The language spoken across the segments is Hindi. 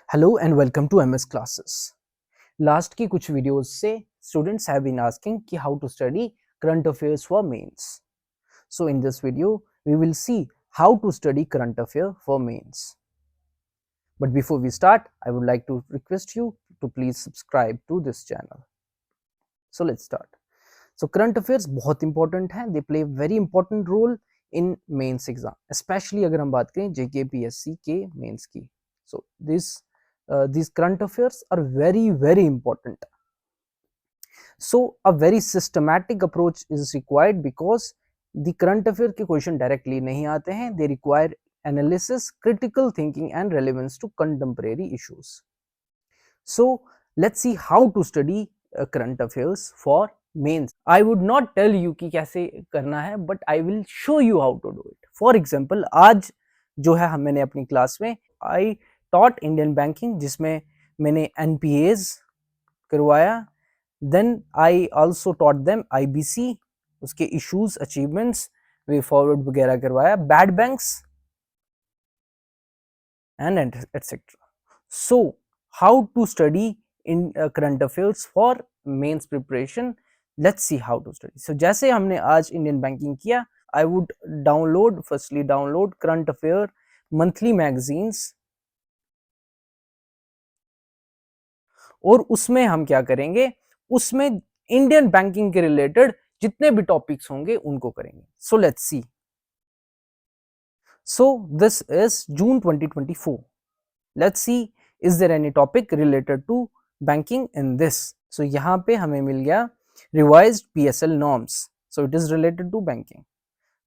Hello and welcome to MS classes. Last की कुछ वीडियोस से स्टूडेंट्स हैव बीन आस्किंग कि how to study current affairs for mains. So in this video we will see how to study current affair for mains. But before we start I would like to request you to please subscribe to this channel. So let's start. So current affairs बहुत इंपॉर्टेंट हैं, they play very important role in mains exam, specially अगर हम बात करें जेकेपीएससी के मेंस की। सो these current affairs are very important. So a very systematic approach is required because the current affair के question directly नहीं आते हैं, they require analysis, critical thinking and relevance to contemporary issues. So let's see how to study current affairs for mains. I would not tell you कि कैसे करना है, but I will show you how to do it. For example, आज जो है मैंने अपनी क्लास में I taught Indian banking, जिसमें मैंने NPAs करवाया, then I also taught them IBC, उसके इश्यूज, अचीवमेंट्स, वे फॉरवर्ड वगैरह करवाया, bad banks and etcetera. So how to study in current affairs for mains preparation, let's see how to study. So जैसे हमने आज इंडियन बैंकिंग किया, I would firstly download current affair monthly magazines, और उसमें हम क्या करेंगे, उसमें इंडियन बैंकिंग के रिलेटेड जितने भी टॉपिक्स होंगे उनको करेंगे. So let's see. So this is June 2024. Let's see is there any topic related to banking in this. So यहाँ पे हमें मिल गया revised PSL norms. So it is related to banking.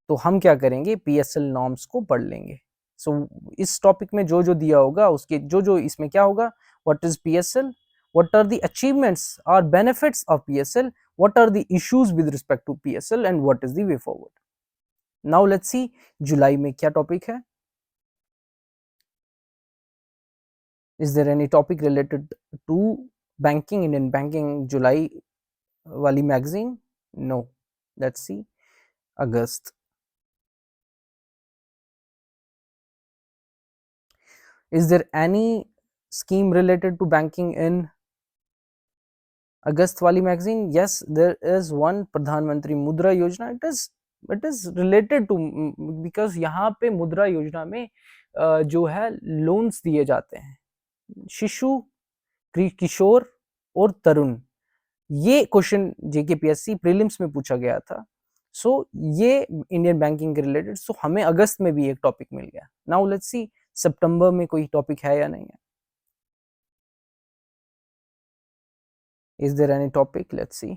तो हम क्या करेंगे, PSL नॉर्म्स को पढ़ लेंगे. सो इस टॉपिक में जो जो दिया होगा उसके जो जो इसमें क्या होगा, what is PSL, what are the achievements or benefits of PSL, what are the issues with respect to PSL and what is the way forward. Now let's see जुलाई में क्या टॉपिक है. Is there any topic related to banking, Indian banking, जुलाई वाली magazine? No. Let's see August. Is there any scheme related to banking in अगस्त वाली magazine? Yes, there is one, प्रधानमंत्री मुद्रा योजना. it is related to, because यहाँ पे मुद्रा योजना में जो है लोन्स दिए जाते हैं शिशु, किशोर और तरुण. ये क्वेश्चन जेकेपीएससी प्रीलिम्स में पूछा गया था. सो ये इंडियन बैंकिंग के रिलेटेड. सो हमें अगस्त में भी एक टॉपिक मिल गया. नाउ लेट्स सी सितंबर में कोई टॉपिक है या नहीं है. Is there any topic? Let's see.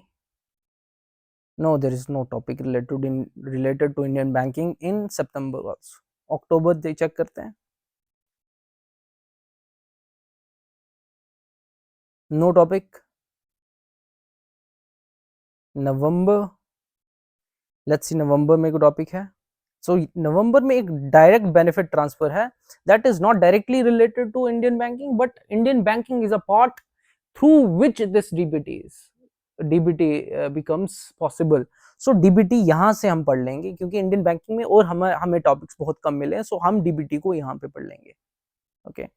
No, there is no topic related to Indian banking in September also. October दे चेक करते हैं. No topic. November, let's see नवंबर में कोई टॉपिक है. सो नवंबर में एक डायरेक्ट बेनिफिट ट्रांसफर है, that is not directly related to Indian banking, but Indian banking is a part through which this DBT becomes possible. So DBT यहाँ से हम पढ़ लेंगे क्योंकि इंडियन बैंकिंग में और हमें टॉपिक्स बहुत कम मिले हैं. सो हम डीबीटी को यहाँ पे पढ़ लेंगे. ओके,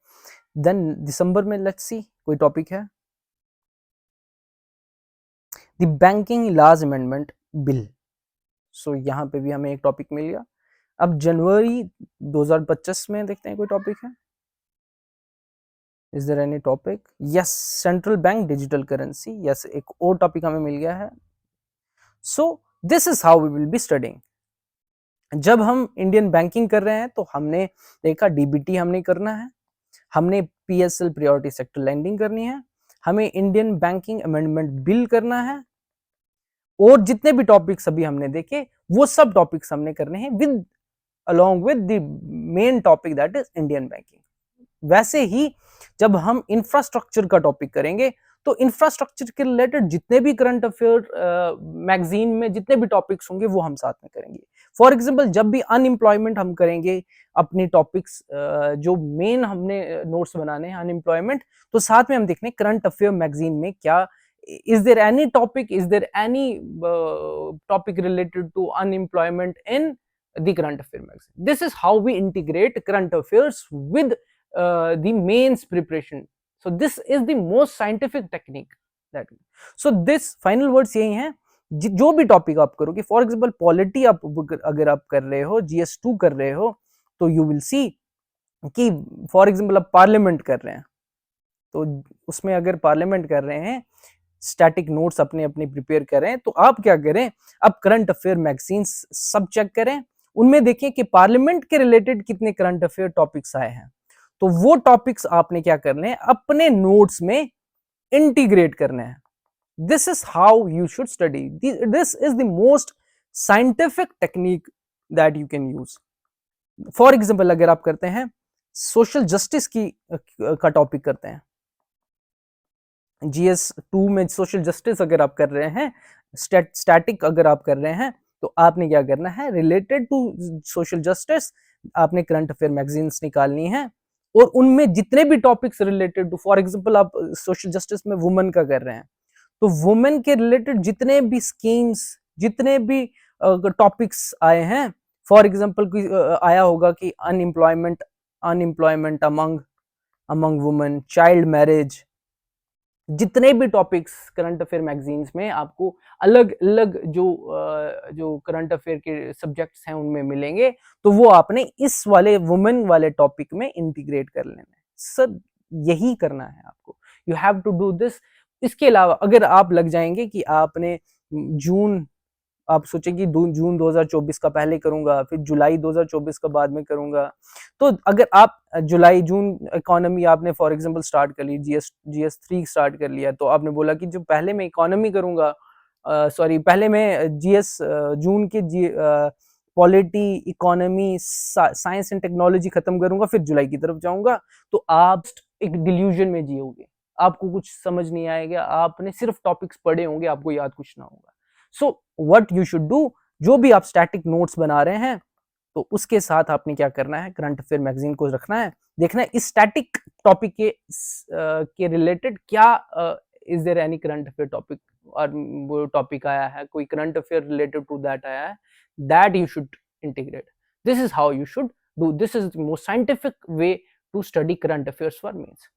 देन दिसंबर में लेट्स सी कोई टॉपिक है. The banking laws amendment bill. So यहाँ पे भी हमें एक टॉपिक मिल गया. अब जनवरी 2025 में देखते हैं कोई टॉपिक है. Is there any topic? Yes, central bank digital currency. Yes, एक और टॉपिक हमें मिल गया है. So this is how we will be studying. जब हम इंडियन बैंकिंग कर रहे हैं तो हमने देखा डीबीटी हमने करना है, हमने PSL प्रायोरिटी सेक्टर लैंडिंग करनी है, हमें इंडियन बैंकिंग अमेंडमेंट बिल करना है, और जितने भी टॉपिक्स अभी हमने देखे वो सब टॉपिक्स हमने करने हैं with along with the main topic that is Indian banking. वैसे ही जब हम इंफ्रास्ट्रक्चर का टॉपिक करेंगे तो इंफ्रास्ट्रक्चर के रिलेटेड जितने भी करंट अफेयर मैगजीन में जितने भी टॉपिक्स होंगे वो हम साथ में करेंगे. फॉर एग्जांपल जब भी अनएम्प्लॉयमेंट हम करेंगे अपनी टॉपिक्स, जो मेन हमने नोट्स बनाने हैं अनएम्प्लॉयमेंट, तो साथ में हम देखने करंट अफेयर मैगजीन में क्या, is there any topic related to unemployment in the current affair magazine. This is how we integrate current affairs with the mains preparation. So this is the most scientific technique that. So this final words यही हैं, जो भी टॉपिक आप करोगे, फॉर एग्जाम्पल पॉलिटी आप अगर आप कर रहे हो, GS2 कर रहे हो, तो यू विल सी कि फॉर एग्जाम्पल आप पार्लियामेंट कर रहे हैं, तो उसमें अगर पार्लियामेंट कर रहे हैं, स्टैटिक नोट्स अपने अपने प्रिपेयर कर रहे हैं, तो आप क्या करें, अब करंट अफेयर मैगजीन्स सब चेक करें, उनमें देखिए कि पार्लियामेंट के रिलेटेड कितने करंट अफेयर टॉपिक्स आए हैं, तो वो टॉपिक्स आपने क्या करने हैं, अपने नोट्स में इंटीग्रेट करने हैं. This is how you should study. This is the most scientific technique that you can use. For example अगर आप करते हैं सोशल जस्टिस की का टॉपिक करते हैं, GS2 में सोशल जस्टिस अगर आप कर रहे हैं, स्टैटिक अगर आप कर रहे हैं, तो आपने क्या करना है, रिलेटेड टू सोशल जस्टिस आपने करंट अफेयर मैगजीन्स निकालनी है, और उनमें जितने भी topics related to, for example आप सोशल जस्टिस में वुमेन का कर रहे हैं, तो वुमेन के रिलेटेड जितने भी स्कीम्स, जितने भी टॉपिक्स आए हैं, फॉर एग्जांपल आया होगा कि unemployment among women, child marriage, जितने भी टॉपिक्स करंट अफेयर मैगजीन्स में आपको अलग अलग जो करंट अफेयर के सब्जेक्ट्स हैं उनमें मिलेंगे, तो वो आपने इस वाले वुमेन वाले टॉपिक में इंटीग्रेट कर लेना है. सर यही करना है आपको, you have to do this. इसके अलावा अगर आप लग जाएंगे कि आपने जून, आप सोचेंगे जून 2024 का पहले करूंगा, फिर जुलाई 2024 का बाद में करूंगा, तो अगर आप जुलाई जून इकोनॉमी आपने फॉर एग्जांपल स्टार्ट कर ली, GS3 स्टार्ट कर लिया, तो आपने बोला कि जो पहले मैं इकोनॉमी करूंगा, सॉरी पहले मैं जून के polity, economy, science and technology खत्म करूंगा, फिर जुलाई की तरफ जाऊंगा, तो आप एक डिल्यूजन में जियोगे, आपको कुछ समझ नहीं आएगा, आपने सिर्फ टॉपिक्स पढ़े होंगे, आपको याद कुछ ना होगा. So what you should do, जो भी आप स्टैटिक नोट्स बना रहे हैं, तो उसके साथ आपने क्या करना है, करंट अफेयर मैगजीन को रखना है, देखना है इस स्टैटिक टॉपिक के रिलेटेड क्या, is there any current affair topic, और वो टॉपिक आया है, कोई current affair related to that आया है, that you should integrate. This is how you should do. This is the most scientific way to study current affairs for mains.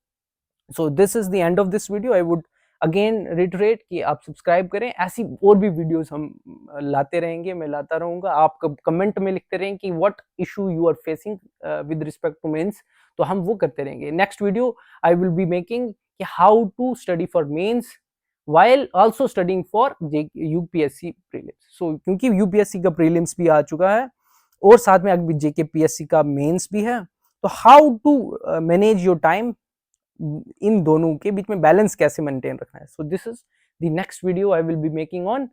So this is the end of this video. I would again reiterate कि आप सब्सक्राइब करें, ऐसी और भी वीडियोस हम लाते रहेंगे, मैं लाता रहूंगा. आप कमेंट में लिखते रहें कि what issue you are facing with respect to mains, तो हम वो करते रहेंगे. Next video I will be making कि how to study for mains while also studying for UPSC prelims. So क्योंकि UPSC का prelims भी आ चुका है और साथ में अभी JKPSC का मेंस भी है, तो how to manage your time, इन दोनों के बीच में बैलेंस कैसे मेंटेन रखना है. So this is the next video I will be making on.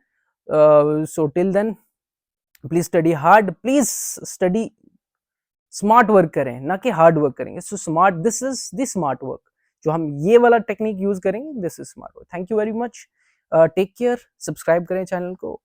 So till then please study hard, please study smart work करें, ना कि हार्ड वर्क करेंगे. So smart, this is the smart work, जो हम ये वाला टेक्निक यूज करेंगे, this is smart work. Thank you very much, take care, subscribe करें चैनल को.